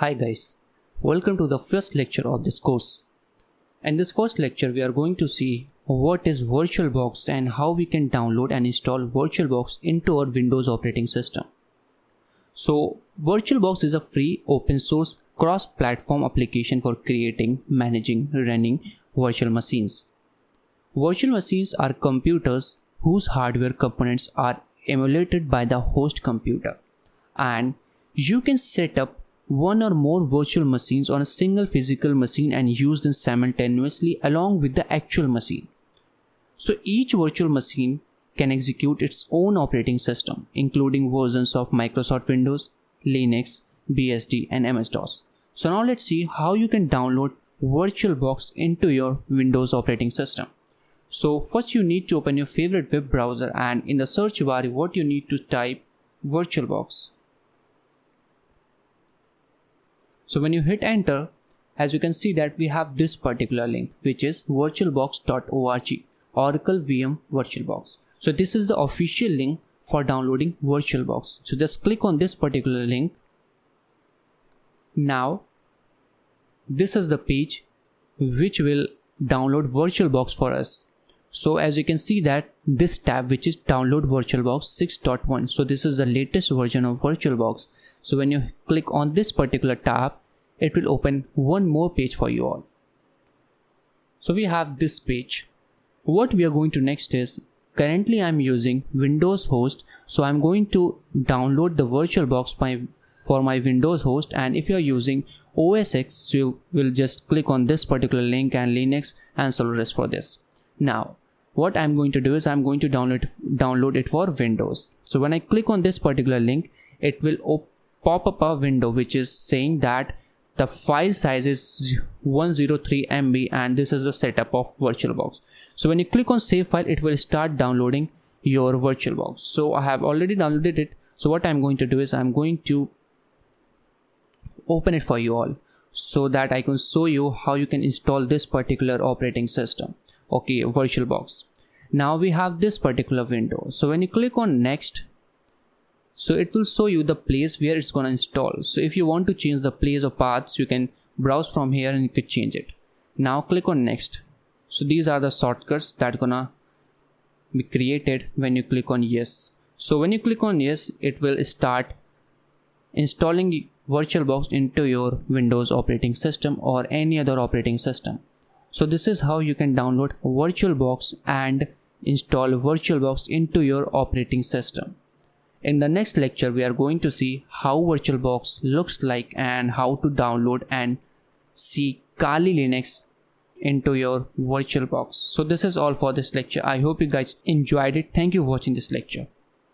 Hi guys, welcome to the first lecture of this course. In this first lecture we are going to see what is VirtualBox and how we can download and install VirtualBox into our Windows operating system. So VirtualBox is a free open source cross-platform application for creating, managing, running virtual machines. Virtual machines are computers whose hardware components are emulated by the host computer, and you can set up one or more virtual machines on a single physical machine and use them simultaneously along with the actual machine. So each virtual machine can execute its own operating system, including versions of Microsoft Windows, Linux, BSD and MS-DOS. So now let's see how you can download VirtualBox into your Windows operating system. So first you need to open your favorite web browser, and in the search bar what you need to type VirtualBox. So when you hit enter, as you can see that we have this particular link, which is virtualbox.org, Oracle VM VirtualBox. So this is the official link for downloading VirtualBox. So just click on this particular link. Now this is the page which will download VirtualBox for us. So as you can see that this tab, which is download VirtualBox 6.1. So this is the latest version of VirtualBox. So when you click on this particular tab, it will open one more page for you all. So we have this page. What we are going to next is, currently I'm using Windows host, so I'm going to download the VirtualBox for my Windows host. And if you are using OS X, so you will just click on this particular link, and Linux and Solaris for this. Now what I'm going to do is I'm going to download it for Windows. So when I click on this particular link, it will pop up a window which is saying that the file size is 103 MB and this is the setup of VirtualBox. So when you click on save file, it will start downloading your VirtualBox. So I have already downloaded it. So what I'm going to do is I'm going to open it for you all so that I can show you how you can install this particular operating system. Okay, VirtualBox. Now we have this particular window. So when you click on next, so it will show you the place where it's gonna install. So if you want to change the place or paths, you can browse from here and you can change it. Now click on next. So these are the shortcuts that gonna be created when you click on yes. So when you click on yes, it will start installing VirtualBox into your Windows operating system or any other operating system. So this is how you can download VirtualBox and install VirtualBox into your operating system. In the next lecture, we are going to see how VirtualBox looks like and how to download and see Kali Linux into your VirtualBox. So this is all for this lecture. I hope you guys enjoyed it. Thank you for watching this lecture.